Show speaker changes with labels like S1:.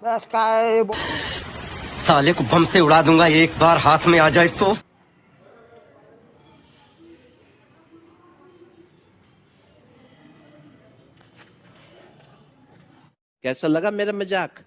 S1: बस काय
S2: साले को बम से उड़ा दूंगा एक बार हाथ में आ जाए तो।
S3: कैसा लगा मेरा मजाक?